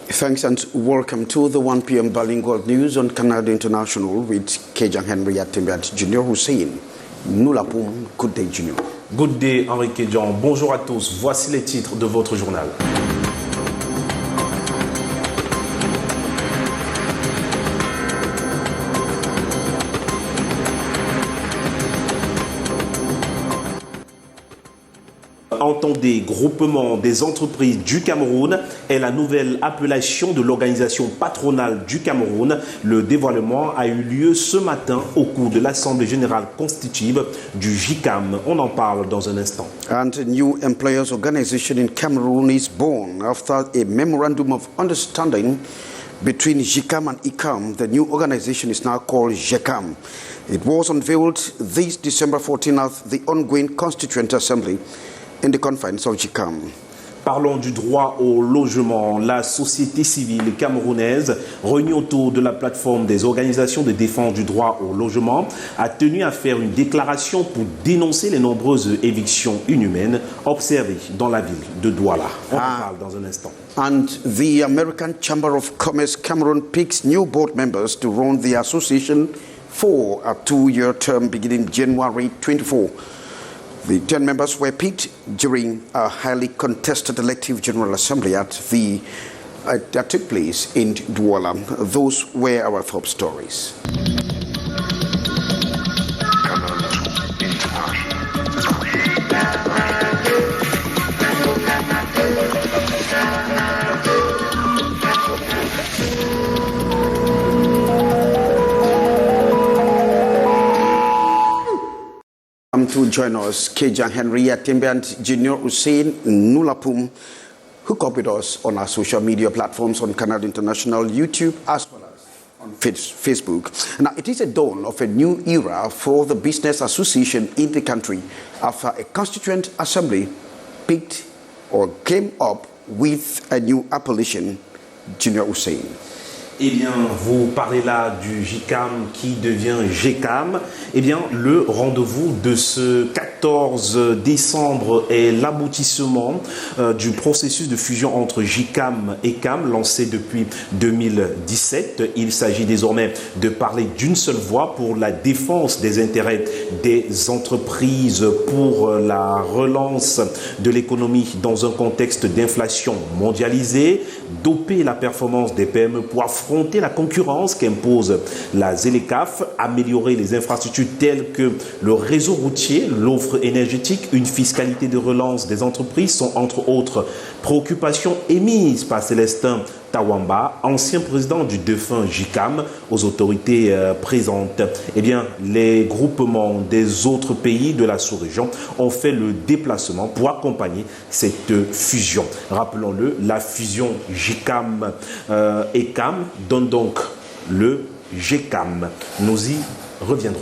Thanks and welcome to the 1 p.m. bilingual news on Canal International with Henry Atembiat Junior Hussein. Nous l'appelons Good Day Junior. Good Day Henri Kedjan. Bonjour à tous. Voici les titres de votre journal. Entendez, groupement des entreprises du Cameroun est la nouvelle appellation de l'organisation patronale du Cameroun. Le dévoilement a eu lieu ce matin au cours de l'Assemblée générale constitutive du JICAM. On en parle dans un instant. And a new employers organization in Cameroon is born after a memorandum of understanding between JICAM and ICAM. The new organization is now called JECAM. It was unveiled this December 14th at the ongoing Constituent Assembly in the confines of JICAM. Parlons du droit au logement. La société civile camerounaise, réunie autour de la plateforme des organisations de défense du droit au logement, a tenu à faire une déclaration pour dénoncer les nombreuses évictions inhumaines observées dans la ville de Douala. On en parle dans un instant. And the American Chamber of Commerce Cameroon picks new board members to run the association for a 2-year term beginning January 24. The 10 members were picked during a highly contested elective General Assembly that took place in Douala. Those were our top stories. To join us, Henry Atembiat Junior Hussein Nulapum, hook up with us on our social media platforms on Canal International, YouTube, as well as on Facebook. Now, it is a dawn of a new era for the business association in the country after a constituent assembly picked or came up with a new appellation, Junior Hussein. Eh bien, vous parlez là du JICAM qui devient GECAM. Eh bien, le rendez-vous de ce 14 décembre est l'aboutissement du processus de fusion entre JICAM et CAM lancé depuis 2017. Il s'agit désormais de parler d'une seule voix pour la défense des intérêts des entreprises, pour la relance de l'économie dans un contexte d'inflation mondialisée, doper la performance des PME pour affronter la concurrence qu'impose la ZLECAF, améliorer les infrastructures telles que le réseau routier, l'offre énergétique, une fiscalité de relance des entreprises sont entre autres préoccupations émises par Célestin Tawamba, ancien président du défunt JICAM, aux autorités présentes. Eh bien, les groupements des autres pays de la sous-région ont fait le déplacement pour accompagner cette fusion. Rappelons-le, la fusion JICAM et CAM donne donc le GECAM. Nous y reviendrons.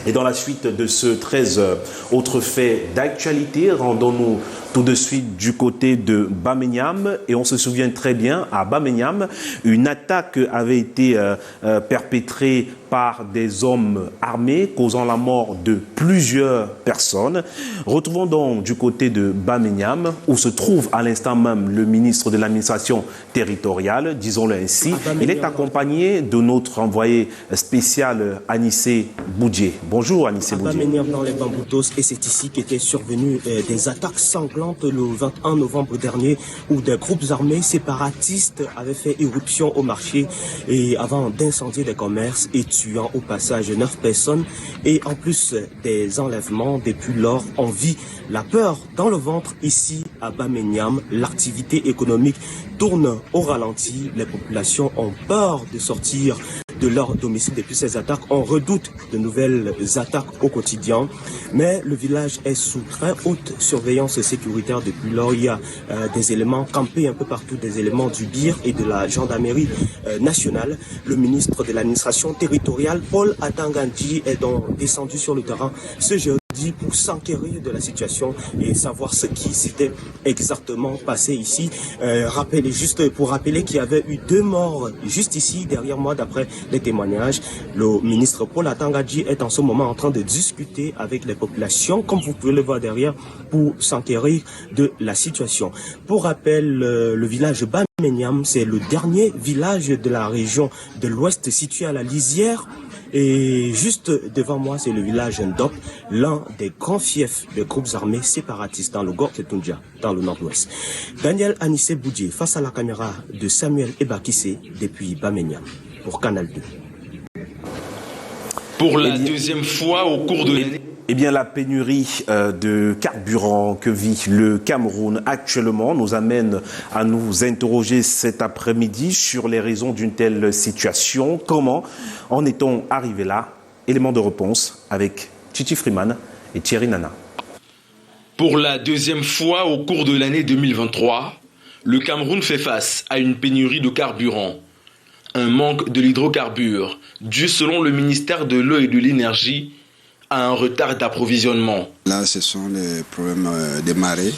Et dans la suite de ce 13 autres faits d'actualité, rendons-nous tout de suite du côté de Baményam. Et on se souvient très bien, à Baményam, une attaque avait été perpétrée par des hommes armés, causant la mort de plusieurs personnes. Retrouvons donc du côté de Baményam, où se trouve à l'instant même le ministre de l'administration territoriale, disons-le ainsi. Il est accompagné de notre envoyé spécial Anissé Boudjié. Bonjour Anissé Boudjié. Baményam dans les Bamboutos, et c'est ici qu'étaient survenues des attaques sanglantes le 21 novembre dernier, où des groupes armés séparatistes avaient fait irruption au marché et avant d'incendier des commerces et tuant au passage 9 personnes, et en plus des enlèvements depuis lors, on vit la peur dans le ventre ici à Baményam. L'activité économique tourne au ralenti, les populations ont peur de sortir de leur domicile depuis ces attaques. On redoute de nouvelles attaques au quotidien, mais le village est sous très haute surveillance sécuritaire depuis lors. Il y a des éléments campés un peu partout, des éléments du BIR et de la gendarmerie nationale. Le ministre de l'administration territoriale, Paul Atangandji, est donc descendu sur le terrain ce jeudi dit pour s'enquérir de la situation et savoir ce qui s'était exactement passé ici. Juste pour rappeler qu'il y avait eu 2 morts juste ici derrière moi d'après les témoignages. Le ministre Paul Atangadji est en ce moment en train de discuter avec les populations, comme vous pouvez le voir derrière, pour s'enquérir de la situation. Pour rappel, le village Bamenyam, c'est le dernier village de la région de l'Ouest situé à la lisière. Et juste devant moi, c'est le village Ndop, l'un des grands fiefs des groupes armés séparatistes dans le Gorketunja, dans le nord-ouest. Daniel Anissé Boudjié, face à la caméra de Samuel Ebakissé, depuis Bamenyam, pour Canal 2. Pour la deuxième fois au cours de l'année. Eh bien, la pénurie de carburant que vit le Cameroun actuellement nous amène à nous interroger cet après-midi sur les raisons d'une telle situation. Comment en est-on arrivé là? Élément de réponse avec Titi Freeman et Thierry Nana. Pour la deuxième fois au cours de l'année 2023, le Cameroun fait face à une pénurie de carburant. Un manque de l'hydrocarbure, dû selon le ministère de l'Eau et de l'Énergie, à un retard d'approvisionnement. Là, ce sont les problèmes des marées.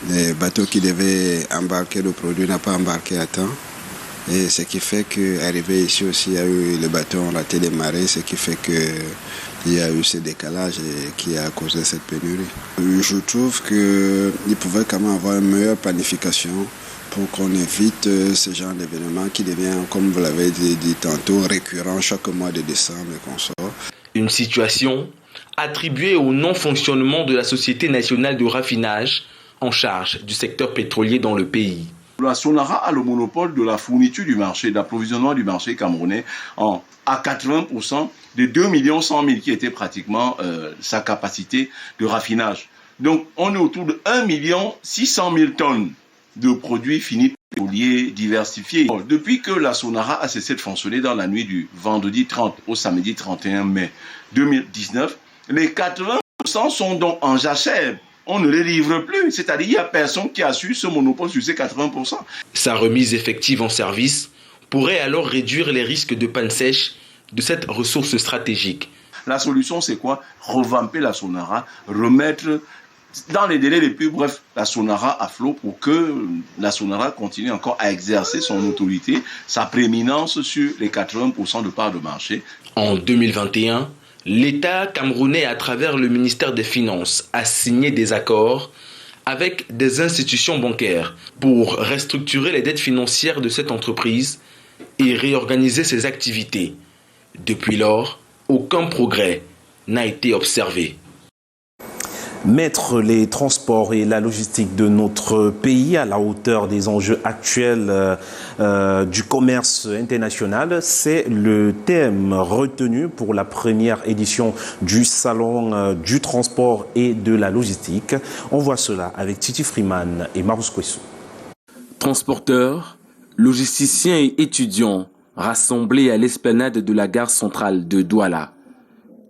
Les bateaux qui devaient embarquer le produit n'ont pas embarqué à temps. Et ce qui fait qu'arrivé ici aussi, il y a eu les bateaux ont raté les marées, ce qui fait qu'il y a eu ce décalage qui a causé cette pénurie. Je trouve qu'il pouvait quand même avoir une meilleure planification pour qu'on évite ce genre d'événement qui devient, comme vous l'avez dit tantôt, récurrent chaque mois de décembre et qu'on sort. Une situation attribuée au non-fonctionnement de la Société nationale de raffinage en charge du secteur pétrolier dans le pays. La Sonara a le monopole de la fourniture du marché, d'approvisionnement du marché camerounais à 80% des 2 100 000 qui était pratiquement sa capacité de raffinage. Donc on est autour de 1 600 000 tonnes de produits finis pétroliers diversifiés. Depuis que la Sonara a cessé de fonctionner dans la nuit du vendredi 30 au samedi 31 mai 2019, les 80% sont donc en jachère. On ne les livre plus, c'est-à-dire qu'il n'y a personne qui a su ce monopole sur ces 80%. Sa remise effective en service pourrait alors réduire les risques de panne sèche de cette ressource stratégique. La solution, c'est quoi? Revamper la Sonara, remettre dans les délais les plus brefs la Sonara à flot pour que la Sonara continue encore à exercer son autorité, sa prééminence sur les 80% de parts de marché. En 2021, l'État camerounais, à travers le ministère des Finances, a signé des accords avec des institutions bancaires pour restructurer les dettes financières de cette entreprise et réorganiser ses activités. Depuis lors, aucun progrès n'a été observé. Mettre les transports et la logistique de notre pays à la hauteur des enjeux actuels du commerce international, c'est le thème retenu pour la première édition du Salon du transport et de la logistique. On voit cela avec Titi Freeman et Marus Kwesou. Transporteurs, logisticiens et étudiants rassemblés à l'esplanade de la gare centrale de Douala.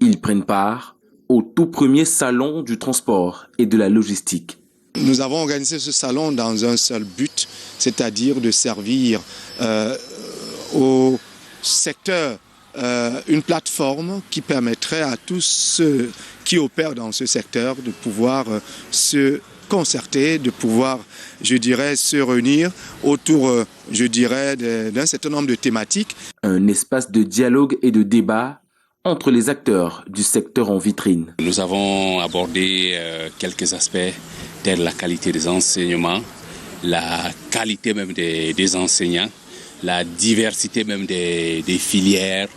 Ils prennent part au tout premier salon du transport et de la logistique. Nous avons organisé ce salon dans un seul but, c'est-à-dire de servir au secteur une plateforme qui permettrait à tous ceux qui opèrent dans ce secteur de pouvoir se concerter, de pouvoir, se réunir autour, d'un certain nombre de thématiques. Un espace de dialogue et de débat entre les acteurs du secteur en vitrine. Nous avons abordé quelques aspects tels la qualité des enseignements, la qualité même des enseignants, la diversité même des filières,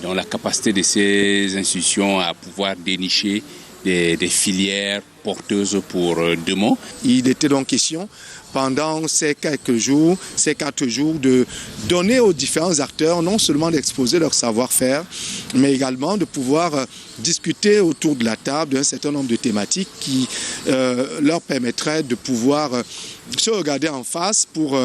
donc la capacité de ces institutions à pouvoir dénicher des filières porteuses pour demain. Il était donc question pendant ces 4 jours, de donner aux différents acteurs non seulement d'exposer leur savoir-faire, mais également de pouvoir discuter autour de la table d'un certain nombre de thématiques qui leur permettraient de pouvoir se regarder en face pour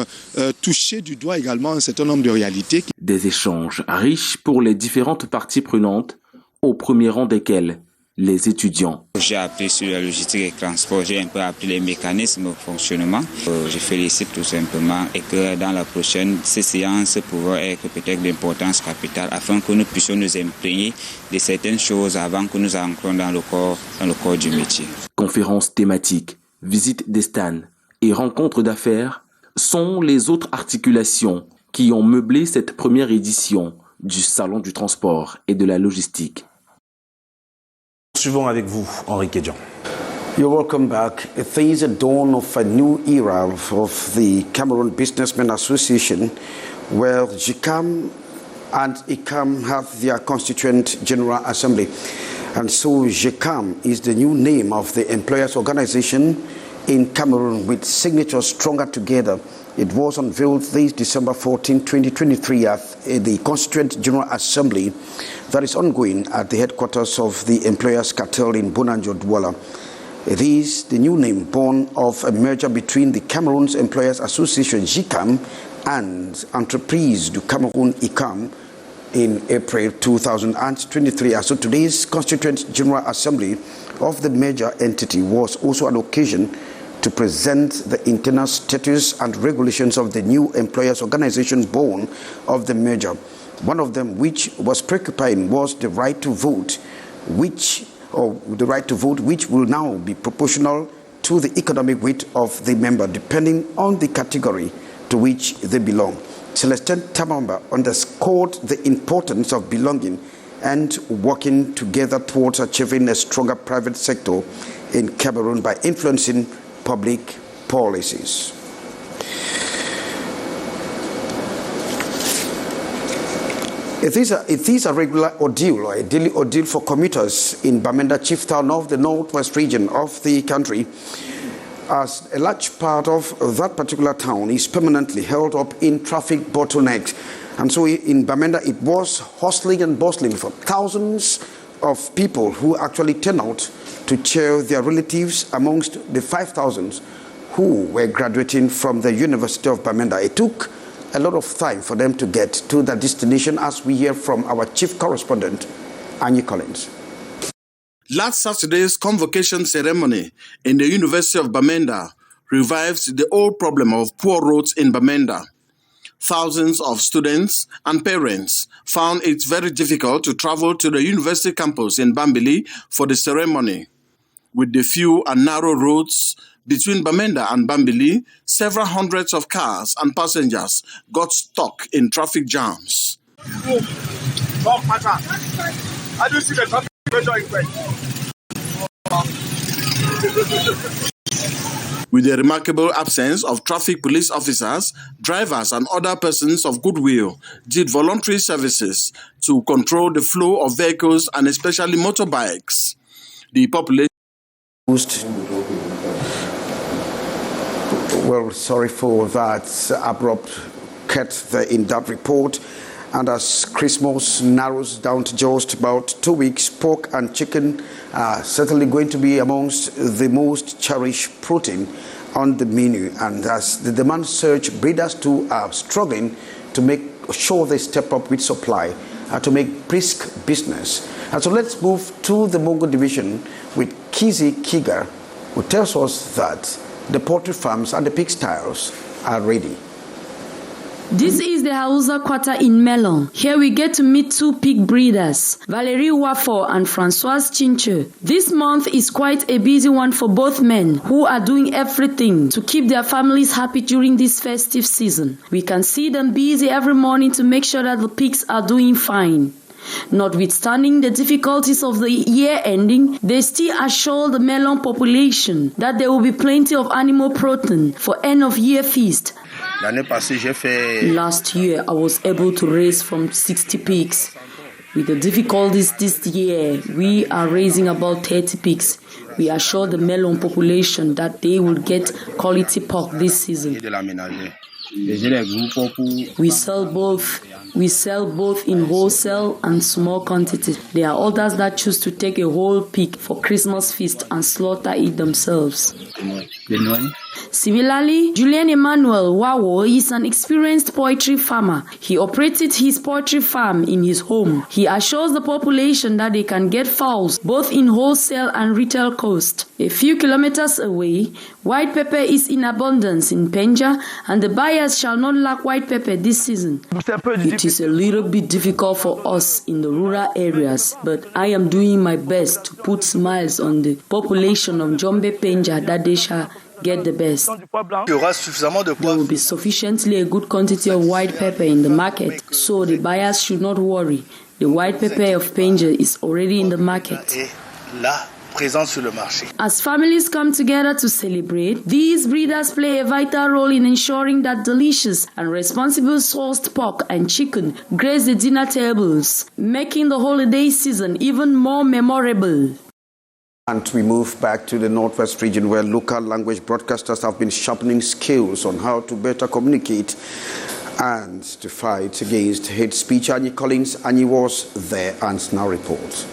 toucher du doigt également un certain nombre de réalités. Des échanges riches pour les différentes parties prenantes, au premier rang desquelles les étudiants. J'ai appris sur la logistique et le transport, j'ai un peu appris les mécanismes de fonctionnement. Je félicite tout simplement et que dans la prochaine, ces séances pourront être peut-être d'importance capitale afin que nous puissions nous imprégner de certaines choses avant que nous entrions dans le corps du métier. Conférences thématiques, visites des stands et rencontres d'affaires sont les autres articulations qui ont meublé cette première édition du Salon du transport et de la logistique. Suivons avec vous, Henri Kedjan. You're welcome back. It is a dawn of a new era of the Cameroon Businessmen Association, where GCAM and ICAM have their Constituent General Assembly. And so GCAM is the new name of the employers' organization in Cameroon, with signatures stronger together. It was unveiled this December 14, 2023 at the Constituent General Assembly that is ongoing at the headquarters of the Employers Cartel in Bonanjo, Douala. It is the new name born of a merger between the Cameroon's Employers Association, GCAM, and Entreprise du Cameroun, ICAM, in April 2023. So today's Constituent General Assembly of the merger entity was also an occasion to present the internal status and regulations of the new employers' organization born of the merger. One of them, which was preoccupying, was the right to vote, which will now be proportional to the economic weight of the member, depending on the category to which they belong. Celestin Tamamba underscored the importance of belonging and working together towards achieving a stronger private sector in Cameroon by influencing public policies. It is a regular ordeal, or a daily ordeal for commuters in Bamenda, chief town of the northwest region of the country, as a large part of that particular town is permanently held up in traffic bottlenecks. And so in Bamenda, it was hustling and bustling for thousands of people who actually turn out to cheer their relatives amongst the 5,000 who were graduating from the University of Bamenda. It took a lot of time for them to get to that destination, as we hear from our chief correspondent, Annie Collins. Last Saturday's convocation ceremony in the University of Bamenda revives the old problem of poor roads in Bamenda. Thousands of students and parents found it very difficult to travel to the university campus in Bambili for the ceremony. With the few and narrow roads between Bamenda and Bambili, several hundreds of cars and passengers got stuck in traffic jams. With the remarkable absence of traffic police officers, drivers and other persons of goodwill did voluntary services to control the flow of vehicles and especially motorbikes. The population... Well, sorry for that abrupt cut in that report. And as Christmas narrows down to just about 2 weeks, pork and chicken are certainly going to be amongst the most cherished protein on the menu. And as the demand surge, breeders too are struggling to make sure they step up with supply to make brisk business. And so let's move to the Mongo division with Kizi Kiga, who tells us that the poultry farms and the pigsties are ready. This is the Hausa quarter in Melon. Here we get to meet two pig breeders, Valerie Wafo and Francoise Chinche. This month is quite a busy one for both men, who are doing everything to keep their families happy during this festive season. We can see them busy every morning to make sure that the pigs are doing fine. Notwithstanding the difficulties of the year ending, they still assure the melon population that there will be plenty of animal protein for end of year feast. Last year, I was able to raise from 60 pigs. With the difficulties this year, we are raising about 30 pigs. We assure the melon population that they will get quality pork this season. We sell both in wholesale and small quantities. There are others that choose to take a whole pig for Christmas feast and slaughter it themselves. Similarly, Julian Emmanuel Wawo is an experienced poultry farmer. He operated his poultry farm in his home. He assures the population that they can get fowls both in wholesale and retail cost. A few kilometers away, white pepper is in abundance in Penja, and the buyers shall not lack white pepper this season. It is a little bit difficult for us in the rural areas, but I am doing my best to put smiles on the population of Jombe Penja that they shall get the best. There will be sufficiently a good quantity of white pepper in the market, so the buyers should not worry. The white pepper of Penja is already in the market. As families come together to celebrate, these breeders play a vital role in ensuring that delicious and responsible sourced pork and chicken grace the dinner tables, making the holiday season even more memorable. And we move back to the Northwest region, where local language broadcasters have been sharpening skills on how to better communicate and to fight against hate speech. Annie Collins, Annie was there and now reports.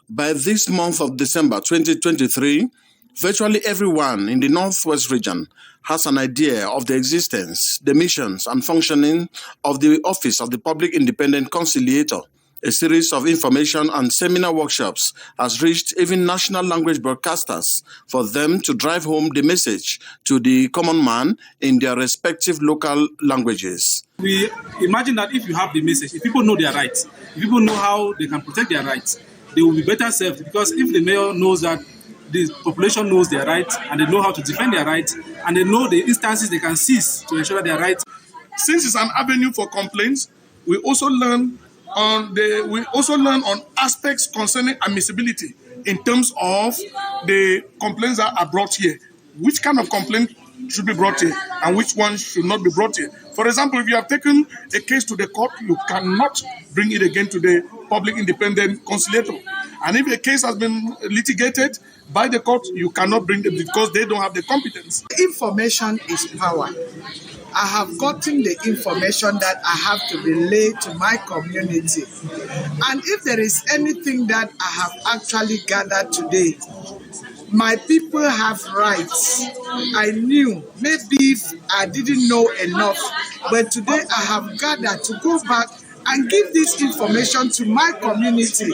By this month of December 2023, virtually everyone in the Northwest region has an idea of the existence, the missions and functioning of the Office of the Public Independent Conciliator. A series of information and seminar workshops has reached even national language broadcasters for them to drive home the message to the common man in their respective local languages. We imagine that if you have the message, if people know their rights, if people know how they can protect their rights, they will be better served, because if the mayor knows that the population knows their rights and they know how to defend their rights and they know the instances they can seize to ensure their rights. Since it's an avenue for complaints, we also learn on aspects concerning admissibility in terms of the complaints that are brought here. Which kind of complaint should be brought here and which one should not be brought here? For example, if you have taken a case to the court, you cannot bring it again to the Public Independent Conciliator. And if a case has been litigated by the court, you cannot bring it because they don't have the competence. Information is power. I have gotten the information that I have to relay to my community. And if there is anything that I have actually gathered today, my people have rights. I knew, maybe I didn't know enough, but today I have gathered to go back and give this information to my community.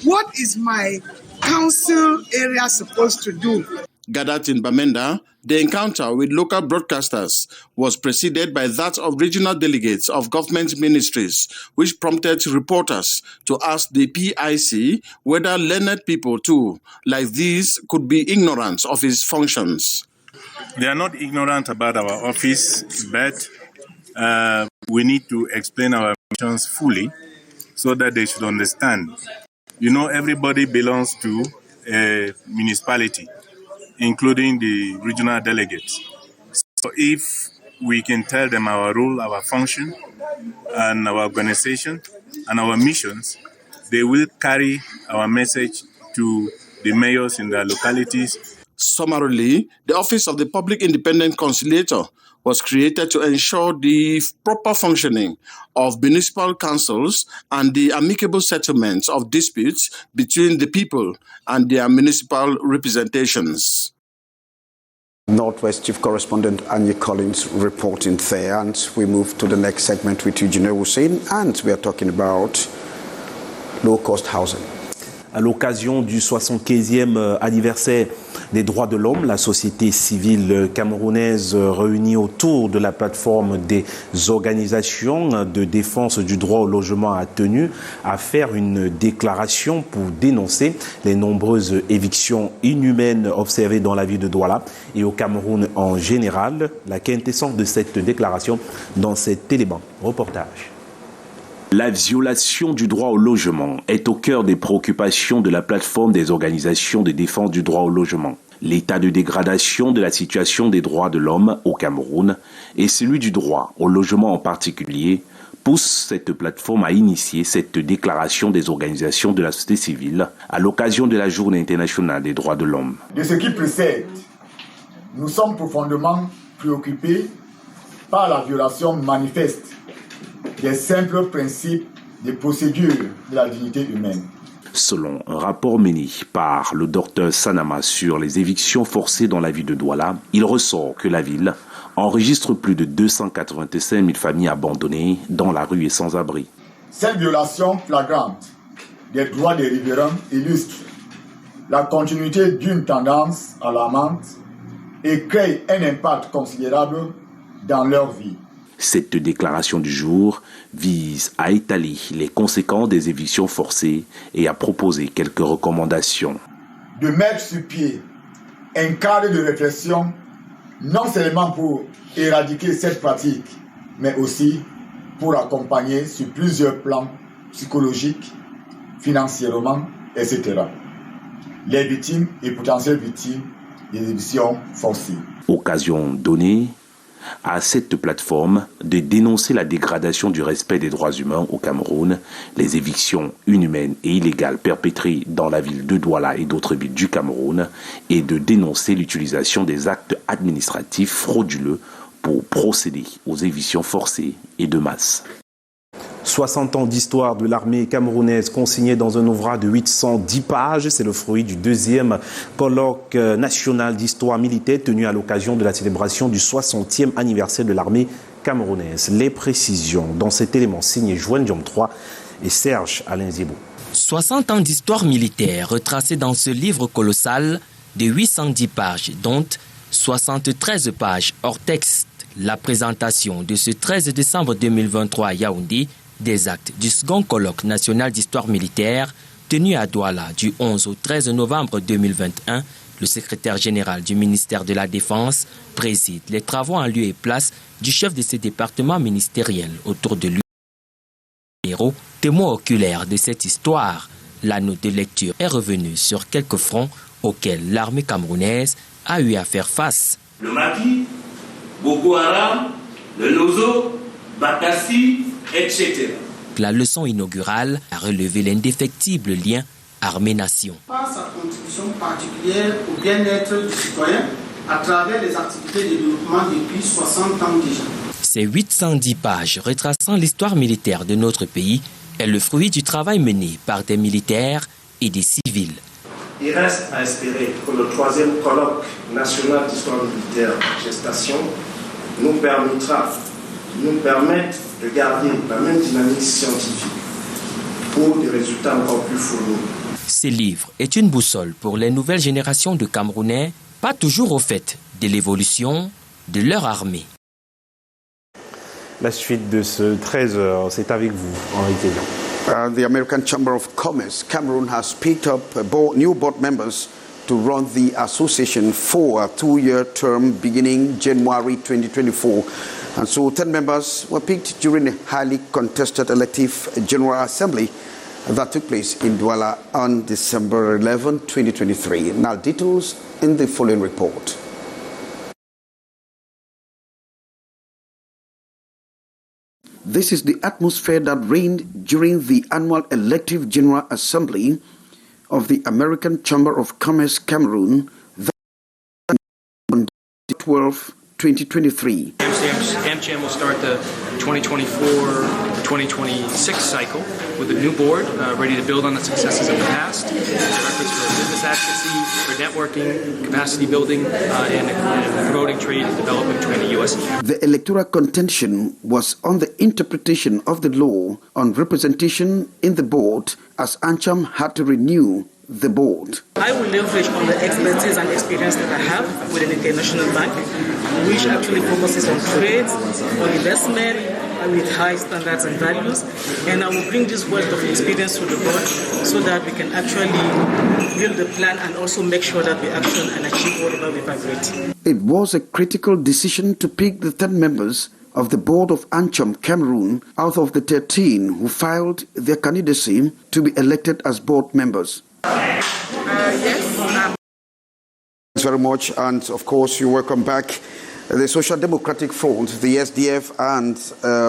What is my council area supposed to do? Gathered in Bamenda, the encounter with local broadcasters was preceded by that of regional delegates of government ministries, which prompted reporters to ask the PIC whether learned people too, like these, could be ignorant of its functions. They are not ignorant about our office, but we need to explain our functions fully so that they should understand. You know, everybody belongs to a municipality, including the regional delegates. So if we can tell them our role, our function, and our organization, and our missions, they will carry our message to the mayors in their localities. Summarily, the Office of the Public Independent Conciliator was created to ensure the proper functioning of municipal councils and the amicable settlements of disputes between the people and their municipal representations. Northwest Chief Correspondent Annie Collins reporting there, and we move to the next segment with Eugene Hussein, and we are talking about low-cost housing. À l'occasion du 75e anniversaire des droits de l'homme, la société civile camerounaise réunie autour de la plateforme des organisations de défense du droit au logement a tenu à faire une déclaration pour dénoncer les nombreuses évictions inhumaines observées dans la ville de Douala et au Cameroun en général. La quintessence de cette déclaration dans cet élément. Reportage. La violation du droit au logement est au cœur des préoccupations de la plateforme des organisations de défense du droit au logement. L'état de dégradation de la situation des droits de l'homme au Cameroun et celui du droit au logement en particulier poussent cette plateforme à initier cette déclaration des organisations de la société civile à l'occasion de la Journée internationale des droits de l'homme. De ce qui précède, nous sommes profondément préoccupés par la violation manifeste des simples principes des procédures de la dignité humaine. Selon un rapport mené par le docteur Sanama sur les évictions forcées dans la ville de Douala, il ressort que la ville enregistre plus de 285 000 familles abandonnées dans la rue et sans abri. Cette violation flagrante des droits des riverains illustre la continuité d'une tendance alarmante et crée un impact considérable dans leur vie. Cette déclaration du jour vise à étaler les conséquences des évictions forcées et à proposer quelques recommandations. De mettre sur pied un cadre de réflexion non seulement pour éradiquer cette pratique, mais aussi pour accompagner sur plusieurs plans psychologiques, financièrement, etc. les victimes et potentielles victimes des évictions forcées. Occasion donnée à cette plateforme de dénoncer la dégradation du respect des droits humains au Cameroun, les évictions inhumaines et illégales perpétrées dans la ville de Douala et d'autres villes du Cameroun et de dénoncer l'utilisation des actes administratifs frauduleux pour procéder aux évictions forcées et de masse. 60 ans d'histoire de l'armée camerounaise consignée dans un ouvrage de 810 pages. C'est le fruit du deuxième colloque national d'histoire militaire tenu à l'occasion de la célébration du 60e anniversaire de l'armée camerounaise. Les précisions dans cet élément signé Joanne Diom 3 et Serge Alain Zébou. 60 ans d'histoire militaire retracée dans ce livre colossal de 810 pages, dont 73 pages hors texte. La présentation de ce 13 décembre 2023 à Yaoundé des actes du second colloque national d'histoire militaire tenu à Douala du 11 au 13 novembre 2021, le secrétaire général du ministère de la Défense préside les travaux en lieu et place du chef de ce département ministériel autour de lui. Héros, témoin oculaire de cette histoire, la note de lecture est revenue sur quelques fronts auxquels l'armée camerounaise a eu à faire face. Le Mali, Boko Haram, le Lozo, Bakassi, etc. La leçon inaugurale a relevé l'indéfectible lien armée-nation. Par sa contribution particulière au bien-être du citoyen à travers les activités de développement depuis 60 ans déjà. Ces 810 pages retraçant l'histoire militaire de notre pays est le fruit du travail mené par des militaires et des civils. Il reste à espérer que le troisième colloque national d'histoire militaire en gestation nous permette de garder la même dynamique scientifique pour des résultats encore plus fournis. Ce livre est une boussole pour les nouvelles générations de Camerounais, pas toujours au fait de l'évolution de leur armée. La suite de ce 13h, c'est avec vous, Henri Kédian. The American Chamber of Commerce, Cameroon, has picked up new board members to run the association for a 2-year term beginning January 2024. And so 10 members were picked during a highly contested elective General Assembly that took place in Douala on December 11, 2023. Now details in the following report. This is the atmosphere that reigned during the annual elective General Assembly of the American Chamber of Commerce Cameroon on 12, 2023. AmCham will start the 2024-2026 cycle with a new board ready to build on the successes of the past. Efforts for business advocacy, for networking, capacity building, and promoting trade and development between the U.S. The electoral contention was on the interpretation of the law on representation in the board, as AmCham had to renew the board. I will leverage on the expertise and experience that I have with an international bank, which actually focuses on trade, on investment, with high standards and values. And I will bring this wealth of experience to the board so that we can actually build the plan and also make sure that we action and achieve whatever we've agreed. It was a critical decision to pick the 10 members of the board of AmCham Cameroon out of the 13 who filed their candidacy to be elected as board members. Yes. Thanks very much, and of course you welcome back the Social Democratic Front, the SDF, and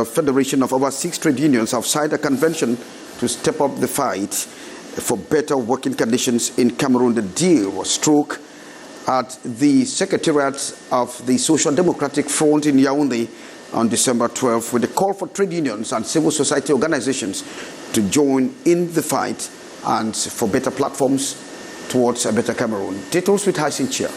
Federation of over 6 trade unions have signed a convention to step up the fight for better working conditions in Cameroon. The deal was struck at the Secretariat of the Social Democratic Front in Yaoundé on December 12th with a call for trade unions and civil society organizations to join in the fight and for better platforms towards a better Cameroon. Details with Hyacinth Chia.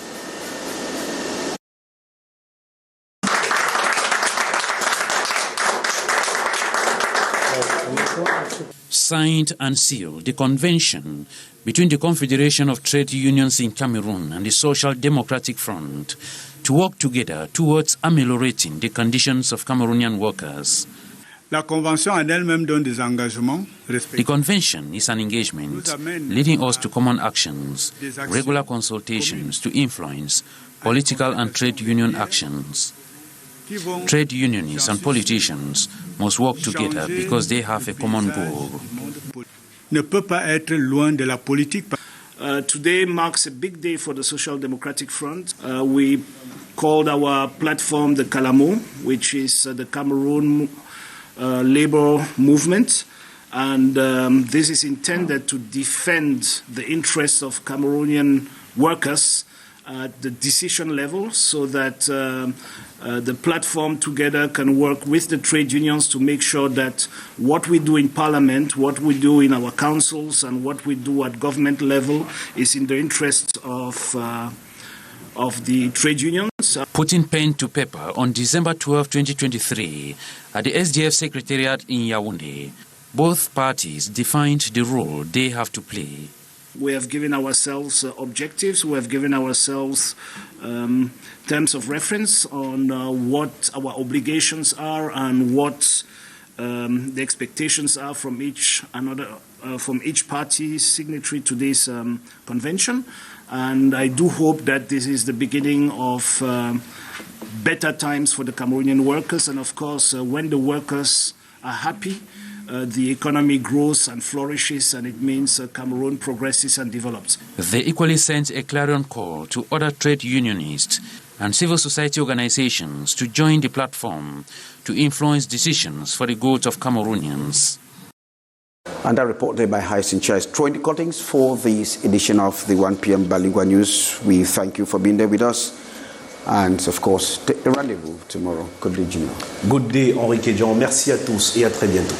Signed and sealed the convention between the Confederation of Trade Unions in Cameroon and the Social Democratic Front to work together towards ameliorating the conditions of Cameroonian workers. La convention en elle-même donne des engagements. The convention is an engagement leading us to common actions, regular consultations to influence political and trade union actions. Trade unionists and politicians must work together because they have a common goal. Ne peut pas être loin de la politique. Today marks a big day for the Social Democratic Front. We called our platform the Calamo, which is the Cameroon labor movement. And this is intended to defend the interests of Cameroonian workers at the decision level so that the platform together can work with the trade unions to make sure that what we do in parliament, what we do in our councils, and what we do at government level is in the interest of the trade unions. Putting pen to paper on December 12, 2023, at the SDF Secretariat in Yaoundé, both parties defined the role they have to play. We have given ourselves objectives, we have given ourselves terms of reference on what our obligations are and what the expectations are from each party signatory to this convention. And I do hope that this is the beginning of better times for the Cameroonian workers. And of course, when the workers are happy, the economy grows and flourishes, and it means Cameroon progresses and develops. They equally sent a clarion call to other trade unionists and civil society organizations to join the platform to influence decisions for the good of Cameroonians. And that report there by Hyacinth Chia is throwing the cuttings for this edition of the 1 p.m. Bilingual News. We thank you for being there with us. And of course, take the rendezvous tomorrow. Good day, Junior. Good day, Henri Kedjan. Merci à tous et à très bientôt.